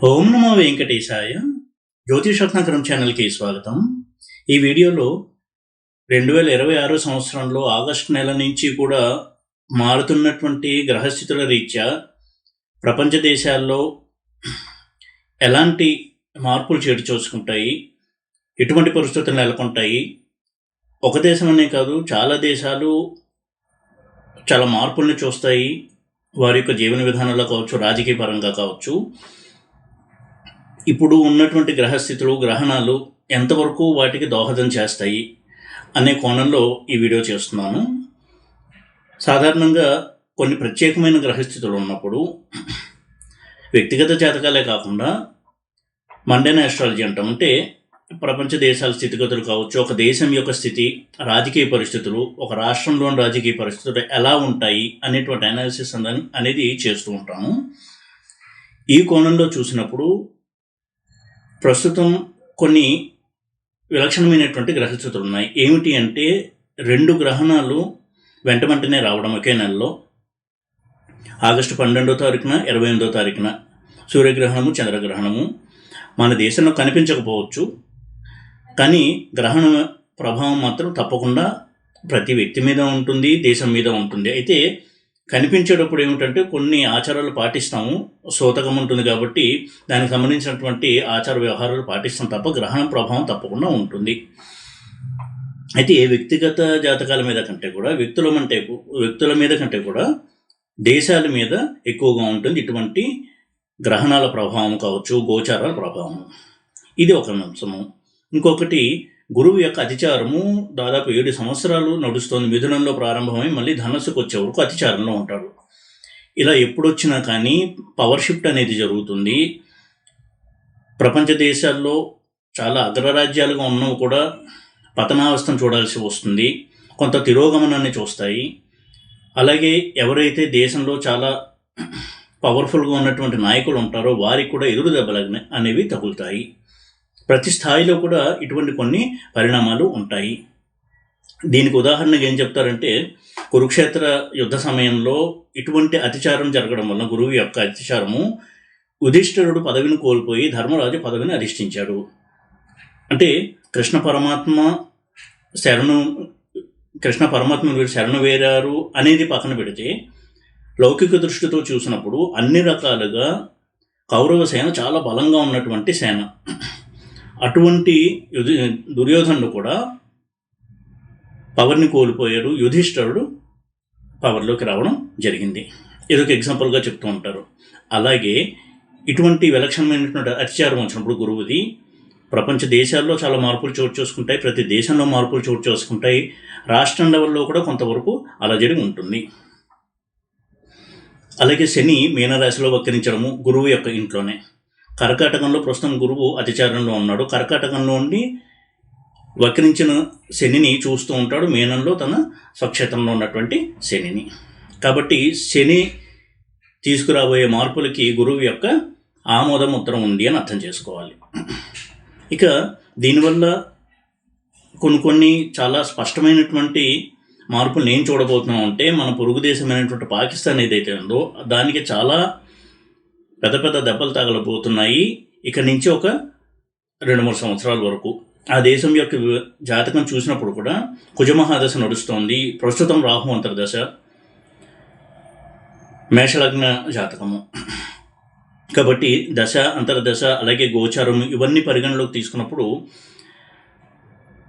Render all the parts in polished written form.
ఓం నమో వెంకటేశాయ. జ్యోతిషరత్నాకరం ఛానల్కి స్వాగతం. ఈ వీడియోలో 2026 సంవత్సరంలో ఆగస్టు నెల నుంచి కూడా మారుతున్నటువంటి గ్రహస్థితుల రీత్యా ప్రపంచ దేశాల్లో ఎలాంటి మార్పులు చోటు చేసుకుంటాయి, ఎటువంటి పరిస్థితులు నెలకొంటాయి, ఒక దేశం అనే కాదు చాలా దేశాలు చాలా మార్పుల్ని చూస్తాయి. వారి యొక్క జీవన విధానంలో కావచ్చు, రాజకీయ పరంగా కావచ్చు. ఇప్పుడు ఉన్నటువంటి గ్రహస్థితులు, గ్రహణాలు ఎంతవరకు వాటికి దోహదం చేస్తాయి అనే కోణంలో ఈ వీడియో చేస్తున్నాను. సాధారణంగా కొన్ని ప్రత్యేకమైన గ్రహస్థితులు ఉన్నప్పుడు వ్యక్తిగత జాతకాలే కాకుండా మండేన్ ఆస్ట్రాలజీ అంటాం. అంటే ప్రపంచ దేశాల స్థితిగతులు కావచ్చు, ఒక దేశం యొక్క స్థితి, రాజకీయ పరిస్థితులు, ఒక రాష్ట్రంలోని రాజకీయ పరిస్థితులు ఎలా ఉంటాయి అనేటువంటి అనాలిసిస్ అనేది చేస్తూ ఉంటాము. ఈ కోణంలో చూసినప్పుడు ప్రస్తుతం కొన్ని విలక్షణమైనటువంటి గ్రహస్థితులు ఉన్నాయి. ఏమిటి అంటే 2 గ్రహణాలు వెంటనే రావడం ఒకే నెలలో. ఆగస్టు 12వ తారీఖున, 28వ తారీఖున సూర్యగ్రహణము, చంద్రగ్రహణము. మన దేశంలో కనిపించకపోవచ్చు, కానీ గ్రహణ ప్రభావం మాత్రం తప్పకుండా ప్రతి వ్యక్తి మీద ఉంటుంది, దేశం మీద ఉంటుంది. అయితే కనిపించేటప్పుడు ఏమిటంటే కొన్ని ఆచారాలు పాటిస్తాము, సూతకం ఉంటుంది కాబట్టి దానికి సంబంధించినటువంటి ఆచార వ్యవహారాలు పాటిస్తాం తప్ప గ్రహణ ప్రభావం తప్పకుండా ఉంటుంది. అయితే వ్యక్తిగత జాతకాల మీద కంటే కూడా వ్యక్తుల మీద కంటే కూడా దేశాల మీద ఎక్కువగా ఉంటుంది ఇటువంటి గ్రహణాల ప్రభావం కావచ్చు, గోచారాల ప్రభావం. ఇది ఒక అంశము. ఇంకొకటి, గురువు యొక్క అతిచారము దాదాపు 7 సంవత్సరాలు నడుస్తుంది. మిథునంలో ప్రారంభమై మళ్ళీ ధనస్సుకు వచ్చే వరకు అతిచారంలో ఉంటాడు. ఇలా ఎప్పుడొచ్చినా కానీ పవర్ షిఫ్ట్ అనేది జరుగుతుంది. ప్రపంచ దేశాల్లో చాలా అగ్రరాజ్యాలుగా ఉన్నవి కూడా పతనావస్థను చూడాల్సి వస్తుంది, కొంత తిరోగమనాన్ని చూస్తాయి. అలాగే ఎవరైతే దేశంలో చాలా పవర్ఫుల్గా ఉన్నటువంటి నాయకులు ఉంటారో వారికి కూడా ఎదురు దెబ్బలు అనేవి తగులుతాయి. ప్రతి స్థాయిలో కూడా ఇటువంటి కొన్ని పరిణామాలు ఉంటాయి. దీనికి ఉదాహరణగా ఏం చెప్తారంటే, కురుక్షేత్ర యుద్ధ సమయంలో ఇటువంటి అతిచారం జరగడం వల్ల, గురువు యొక్క అతిచారము, యుధిష్ఠిరుడు పదవిని కోల్పోయి ధర్మరాజు పదవిని అధిష్ఠించాడు. అంటే కృష్ణ పరమాత్మ వీరు శరణు వేరారు అనేది పక్కన పెడితే, లౌకిక దృష్టితో చూసినప్పుడు అన్ని రకాలుగా కౌరవ సేన చాలా బలంగా ఉన్నటువంటి సేన. అటువంటి దుర్యోధనుడు కూడా పవర్ని కోల్పోయాడు, యుధిష్ఠిరుడు పవర్లోకి రావడం జరిగింది. ఇదొక ఎగ్జాంపుల్గా చెప్తూ ఉంటారు. అలాగే ఇటువంటి విలక్షణమైనటువంటి అతిచారం వచ్చినప్పుడు గురువుది ప్రపంచ దేశాల్లో చాలా మార్పులు చోటు చేసుకుంటాయి, ప్రతి దేశంలో మార్పులు చోటు చేసుకుంటాయి, రాష్ట్రం లెవెల్లో కూడా కొంతవరకు అలజడి ఉంటుంది. అలాగే శని మీనరాశిలో వక్రించడము గురువు యొక్క ఇంట్లోనే. కర్కాటకంలో ప్రస్తుతం గురువు అతిచారంలో ఉన్నాడు. కర్కాటకంలో ఉండి వక్రించిన శనిని చూస్తూ ఉంటాడు, మీనంలో తన స్వక్షేత్రంలో ఉన్నటువంటి శనిని. కాబట్టి శని తీసుకురాబోయే మార్పులకి గురువు యొక్క ఆమోద ముద్ర ఉంది అని అర్థం చేసుకోవాలి. ఇక దీనివల్ల కొన్ని చాలా స్పష్టమైనటువంటి మార్పులు నేను చూడబోతున్నాం అంటే, మన పొరుగు దేశమైనటువంటి పాకిస్తాన్ ఏదైతే ఉందో దానికి చాలా పెద్ద దెబ్బలు తగలబోతున్నాయి. ఇక నుంచి ఒక 2-3 సంవత్సరాల వరకు. ఆ దేశం యొక్క జాతకం చూసినప్పుడు కూడా కుజమహాదశ నడుస్తోంది. ప్రస్తుతం రాహు అంతర్దశ, మేషలగ్న జాతకము. కాబట్టి దశ, అంతర్దశ, అలాగే గోచారం ఇవన్నీ పరిగణలోకి తీసుకున్నప్పుడు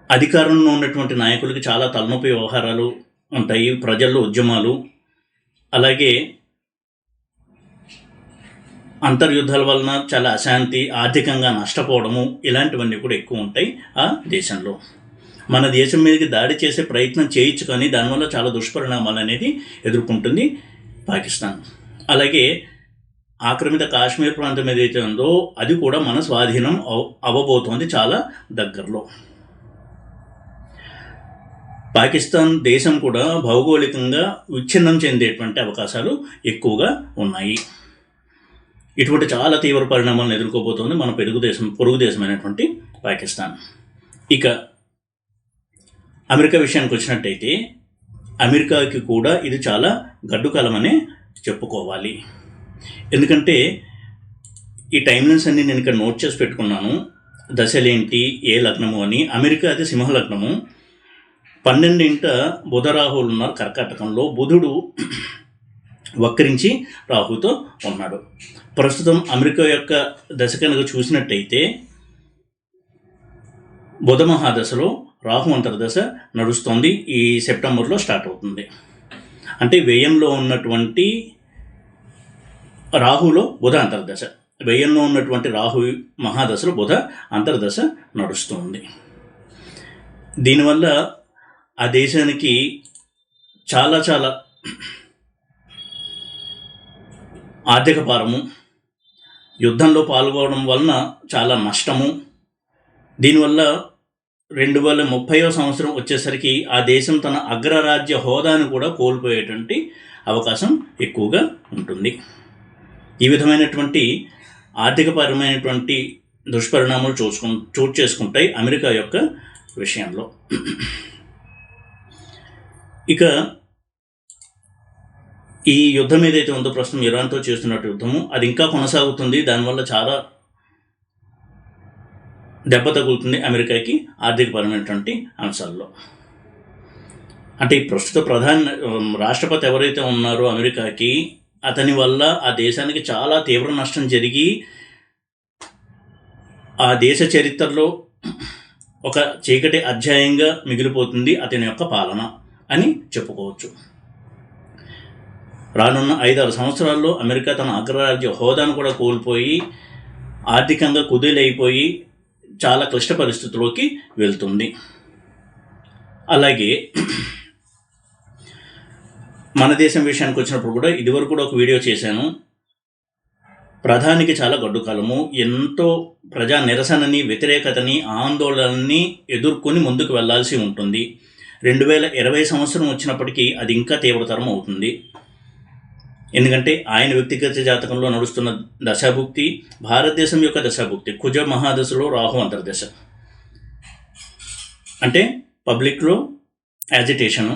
అధికారంలో ఉన్నటువంటి నాయకులకి చాలా తలనొప్పి వ్యవహారాలు ఉంటాయి, ప్రజల్లో ఉద్యమాలు, అలాగే అంతర్యుద్ధాల వలన చాలా అశాంతి, ఆర్థికంగా నష్టపోవడము, ఇలాంటివన్నీ కూడా ఎక్కువ ఉంటాయి ఆ దేశంలో. మన దేశం మీదకి దాడి చేసే ప్రయత్నం చేయొచ్చు, కానీ దానివల్ల చాలా దుష్పరిణామాలు అనేది ఎదుర్కొంటుంది పాకిస్తాన్. అలాగే ఆక్రమిత కాశ్మీర్ ప్రాంతం ఏదైతే ఉందో అది కూడా మన స్వాధీనం అవ్వబోతోంది చాలా దగ్గరలో. పాకిస్తాన్ దేశం కూడా భౌగోళికంగా విచ్ఛిన్నం చెందేటువంటి అవకాశాలు ఎక్కువగా ఉన్నాయి. ఇటువంటి చాలా తీవ్ర పరిణామాలను ఎదుర్కోబోతోంది మన పొరుగు దేశమైనటువంటి పాకిస్తాన్. ఇక అమెరికా విషయానికి వచ్చినట్టయితే, అమెరికాకి కూడా ఇది చాలా గడ్డు కాలమనే చెప్పుకోవాలి. ఎందుకంటే ఈ టైమ్లైన్స్ అన్ని నేను ఇక్కడ నోట్ చేసి పెట్టుకున్నాను. దశలేంటి, ఏ లగ్నము అని. అమెరికా అది సింహ లగ్నము. 12 బుధ రాహువులు ఉన్నారు కర్కాటకంలో. బుధుడు వక్రించి రాహుతో ఉన్నాడు. ప్రస్తుతం అమెరికా యొక్క దశ కనుక చూసినట్టయితే బుధ మహాదశలో రాహు అంతర్దశ నడుస్తోంది. ఈ సెప్టెంబర్లో స్టార్ట్ అవుతుంది. అంటే వ్యయంలో ఉన్నటువంటి రాహులో బుధ అంతర్దశ, వ్యయంలో ఉన్నటువంటి రాహు మహాదశలో బుధ అంతర్దశ నడుస్తుంది. దీనివల్ల ఆ దేశానికి చాలా చాలా ఆర్థిక భారము, యుద్ధంలో పాల్గొనడం వలన చాలా నష్టము. దీనివల్ల 2030వ సంవత్సరం వచ్చేసరికి ఆ దేశం తన అగ్రరాజ్య హోదాను కూడా కోల్పోయేటువంటి అవకాశం ఎక్కువగా ఉంటుంది. ఈ విధమైనటువంటి ఆర్థికపరమైనటువంటి దుష్పరిణామాలు చోటు చేసుకుంటాయి అమెరికా యొక్క విషయంలో. ఇక ఈ యుద్ధం ఏదైతే ఉందో ప్రస్తుతం ఇరాన్తో చేస్తున్నట్టు యుద్ధము, అది ఇంకా కొనసాగుతుంది. దానివల్ల చాలా దెబ్బ తగులుతుంది అమెరికాకి ఆర్థికపరమైనటువంటి అంశాల్లో. అంటే ఈ ప్రస్తుత రాష్ట్రపతి ఎవరైతే ఉన్నారో అమెరికాకి, అతని వల్ల ఆ దేశానికి చాలా తీవ్ర నష్టం జరిగి ఆ దేశ చరిత్రలో ఒక చీకటి అధ్యాయంగా మిగిలిపోతుంది అతని యొక్క పాలన అని చెప్పుకోవచ్చు. రానున్న 5-6 సంవత్సరాల్లో అమెరికా తన అగ్రరాజ్య హోదాను కూడా కోల్పోయి ఆర్థికంగా కుదేలైపోయి చాలా క్లిష్ట పరిస్థితుల్లోకి వెళ్తుంది. అలాగే మన దేశం విషయానికి వచ్చినప్పుడు కూడా ఇదివరకు కూడా ఒక వీడియో చేశాను. ప్రధానికి చాలా గడ్డు కాలము, ఎంతో ప్రజా నిరసనని, వ్యతిరేకతని, ఆందోళనని ఎదుర్కొని ముందుకు వెళ్లాల్సి ఉంటుంది. 2020 సంవత్సరం వచ్చినప్పటికీ అది ఇంకా తీవ్రతరం అవుతుంది. ఎందుకంటే ఆయన వ్యక్తిగత జాతకంలో నడుస్తున్న దశాభుక్తి, భారతదేశం యొక్క దశాభుక్తి కుజ మహాదశలో రాహు అంతర్దశ. అంటే పబ్లిక్లో యాజిటేషను,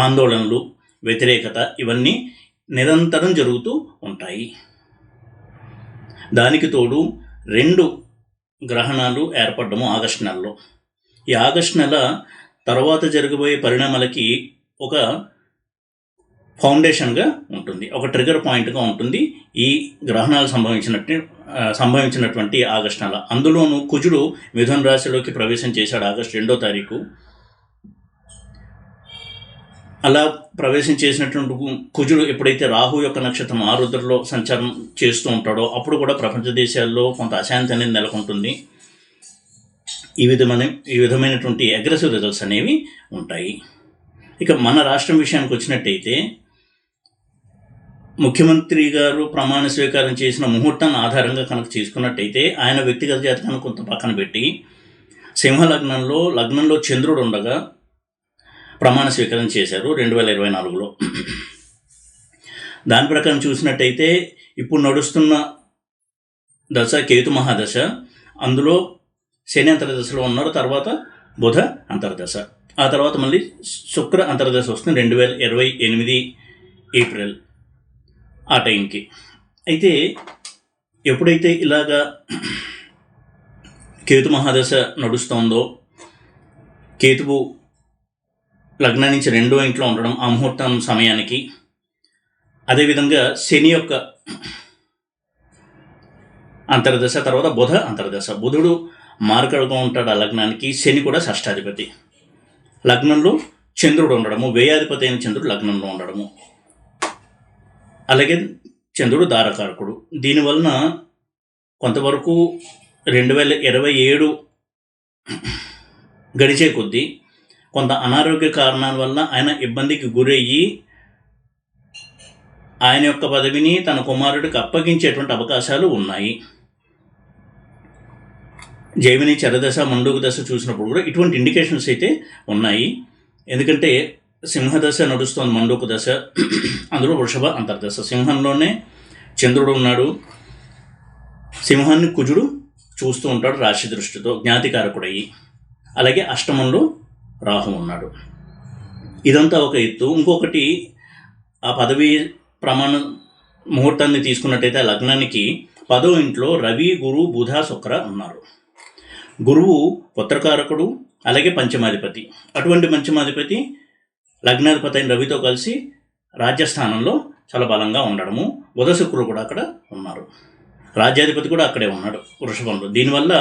ఆందోళనలు, వ్యతిరేకత ఇవన్నీ నిరంతరం జరుగుతూ ఉంటాయి. దానికి తోడు 2 గ్రహణాలు ఏర్పడము ఆగస్టు నెలలో. ఈ ఆగస్టు నెల తర్వాత జరగబోయే పరిణామాలకి ఒక ఫౌండేషన్గా ఉంటుంది, ఒక ట్రిగర్ పాయింట్గా ఉంటుంది ఈ గ్రహణాలు సంభవించినటువంటి ఆగస్టు నెల. అందులోనూ కుజుడు మిథున రాశిలోకి ప్రవేశం చేశాడు ఆగస్టు 2వ తారీఖు. అలా ప్రవేశం చేసినటువంటి కుజుడు ఎప్పుడైతే రాహు యొక్క నక్షత్రం ఆరుద్రలో సంచారం చేస్తూ ఉంటాడో అప్పుడు కూడా ప్రపంచ దేశాల్లో కొంత అశాంతి అనేది నెలకొంటుంది. ఈ విధమైనటువంటి అగ్రెసివ్ రిజల్ట్స్ అనేవి ఉంటాయి. ఇక మన రాష్ట్రం విషయానికి వచ్చినట్టయితే ముఖ్యమంత్రి గారు ప్రమాణ స్వీకారం చేసిన ముహూర్తాన్ని ఆధారంగా కనుక చేసుకున్నట్టయితే ఆయన వ్యక్తిగత జాతకాన్ని కొంత పక్కన పెట్టి సింహ లగ్నంలో చంద్రుడు ఉండగా ప్రమాణ స్వీకారం చేశారు 2024లో. దాని ప్రకారం చూసినట్టయితే ఇప్పుడు నడుస్తున్న దశ కేతు మహాదశ, అందులో శని అంతర్దశలో ఉన్నారు. తర్వాత బుధ అంతర్దశ, ఆ తర్వాత మళ్ళీ శుక్ర అంతర్దశ వస్తుంది 2028 ఏప్రిల్ ఆ టైంకి. అయితే ఎప్పుడైతే ఇలాగా కేతు మహాదశ నడుస్తోందో, కేతువు లగ్నం నుంచి 2వ ఇంట్లో ఉండడం ఆ ముహూర్తం సమయానికి, అదేవిధంగా శని యొక్క అంతర్దశ, తర్వాత బుధ అంతర్దశ. బుధుడు మార్కడుగా ఉంటాడు ఆ లగ్నానికి, శని కూడా షష్టాధిపతి. లగ్నంలో చంద్రుడు ఉండడము, వ్యయాధిపతి అయిన చంద్రుడు లగ్నంలో ఉండడము, అలాగే చంద్రుడు దారకారకుడు. దీనివలన కొంతవరకు 2027 గడిచే కొద్దీ కొంత అనారోగ్య కారణాల వల్ల ఆయన ఇబ్బందికి గురయ్యి ఆయన యొక్క పదవిని తన కుమారుడికి అప్పగించేటువంటి అవకాశాలు ఉన్నాయి. జైమిని చరదశ మండూక దశ చూసినప్పుడు కూడా ఇటువంటి ఇండికేషన్స్ అయితే ఉన్నాయి. ఎందుకంటే సింహదశ నడుస్తోంది మండూక దశ, అందులో వృషభ అంతర్దశ. సింహంలోనే చంద్రుడు ఉన్నాడు, సింహాన్ని కుజుడు చూస్తూ ఉంటాడు రాశి దృష్టితో జ్ఞాతికారకుడయ్యి. అలాగే అష్టమంలో రాహు ఉన్నాడు. ఇదంతా ఒక ఎత్తు. ఇంకొకటి, ఆ పదవి ప్రమాణ ముహూర్తాన్ని తీసుకున్నట్టయితే ఆ లగ్నానికి 10వ ఇంట్లో రవి, గురు, బుధ, శుక్ర ఉన్నారు. గురువు పుత్రకారకుడు, అలాగే పంచమాధిపతి. అటువంటి పంచమాధిపతి లగ్నాధిపతి అయిన రవితో కలిసి రాజ్యస్థానంలో చాలా బలంగా ఉండడము. బుధ, శుక్రుడు కూడా అక్కడ ఉన్నారు. రాజ్యాధిపతి కూడా అక్కడే ఉన్నాడు వృషభంలో. దీనివల్ల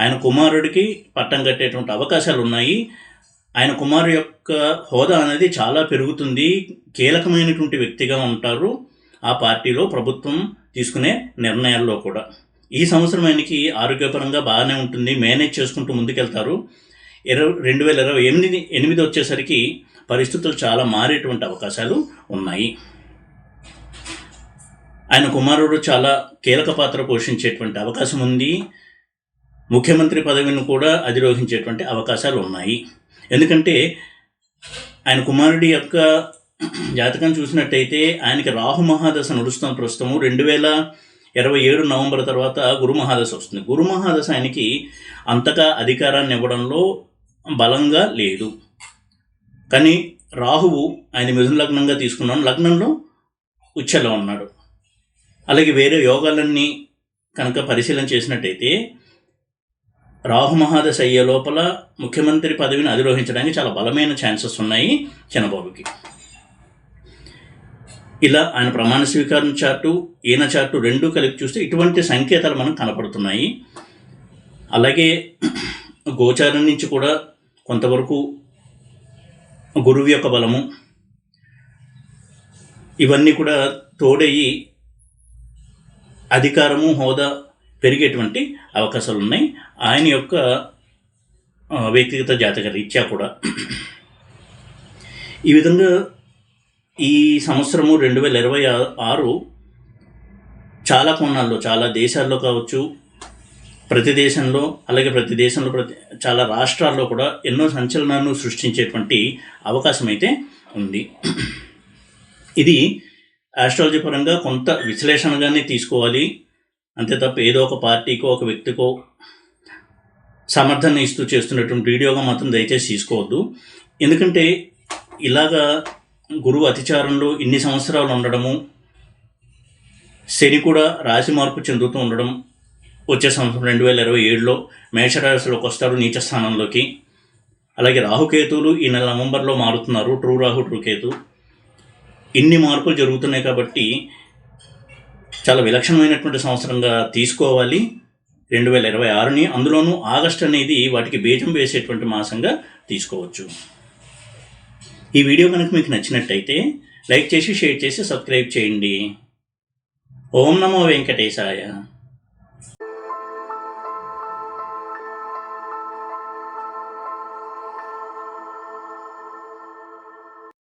ఆయన కుమారుడికి పట్టం కట్టేటువంటి అవకాశాలు ఉన్నాయి. ఆయన కుమారు యొక్క హోదా అనేది చాలా పెరుగుతుంది. కీలకమైనటువంటి వ్యక్తిగా ఉంటారు ఆ పార్టీలో, ప్రభుత్వం తీసుకునే నిర్ణయాల్లో కూడా. ఈ సంవత్సరం ఆయనకి ఆరోగ్యపరంగా బాగానే ఉంటుంది, మేనేజ్ చేసుకుంటూ ముందుకెళ్తారు. 2028 వచ్చేసరికి పరిస్థితులు చాలా మారేటువంటి అవకాశాలు ఉన్నాయి. ఆయన కుమారుడు చాలా కీలక పాత్ర పోషించేటువంటి అవకాశం ఉంది. ముఖ్యమంత్రి పదవిని కూడా అధిరోహించేటువంటి అవకాశాలు ఉన్నాయి. ఎందుకంటే ఆయన కుమారుడి యొక్క జాతకం చూసినట్టయితే ఆయనకి రాహు మహాదశ నడుస్తున్న ప్రస్తుతము. 2027 నవంబర్ తర్వాత గురు మహాదశ వస్తుంది. గురు మహాదశ ఆయనకి అంతగా అధికారాన్ని ఇవ్వడంలో బలంగా లేదు. కానీ రాహువు ఆయన మిథున లగ్నంగా తీసుకున్నాడు, లగ్నంలో ఉచ్చలో ఉన్నాడు. అలాగే వేరే యోగాలన్నీ కనుక పరిశీలన చేసినట్టయితే రాహు మహాదశ అయ్యే లోపల ముఖ్యమంత్రి పదవిని అధిరోహించడానికి చాలా బలమైన ఛాన్సెస్ ఉన్నాయి చంద్రబాబుకి. ఇలా ఆయన ప్రమాణ స్వీకారం చార్టు, ఈయన చార్టు రెండూ కలిపి చూస్తే ఇటువంటి సంకేతాలు మనకు కనపడుతున్నాయి. అలాగే గోచారం నుంచి కూడా కొంతవరకు గురువు యొక్క బలము ఇవన్నీ కూడా తోడయ్యి అధికారము, హోదా పెరిగేటువంటి అవకాశాలు ఉన్నాయి ఆయన యొక్క వ్యక్తిగత జాతక రీత్యా కూడా. ఈ విధంగా ఈ సంవత్సరము 2026 చాలా కోణాల్లో, చాలా దేశాల్లో కావచ్చు, ప్రతి దేశంలో చాలా రాష్ట్రాల్లో కూడా ఎన్నో సంచలనాలను సృష్టించేటువంటి అవకాశం అయితే ఉంది. ఇది ఆస్ట్రాలజీ పరంగా కొంత విశ్లేషణగానే తీసుకోవాలి, అంతే తప్ప ఏదో ఒక పార్టీకో ఒక వ్యక్తికో సమర్థన ఇస్తూ చేస్తున్నటువంటి వీడియోగా మాత్రం దయచేసి తీసుకోవద్దు. ఎందుకంటే ఇలాగా గురువు అతిచారంలో ఇన్ని సంవత్సరాలు ఉండడము, శని కూడా రాశి మార్పు చెందుతూ ఉండడం, వచ్చే సంవత్సరం 2027లో మేషరాశిలోకి వస్తారు నీచ స్థానంలోకి. అలాగే రాహుకేతువులు ఈ నెల నవంబర్లో మారుతున్నారు, ట్రూ రాహు, ట్రూ కేతు. ఇన్ని మార్పులు జరుగుతున్నాయి కాబట్టి చాలా విలక్షణమైనటువంటి సంవత్సరంగా తీసుకోవాలి 2026ని. అందులోనూ ఆగస్టు అనేది వాటికి బీజం వేసేటువంటి మాసంగా తీసుకోవచ్చు. ఈ వీడియో కనుక మీకు నచ్చినట్టయితే లైక్ చేసి, షేర్ చేసి, సబ్స్క్రైబ్ చేయండి. ఓం నమో వెంకటేశాయ.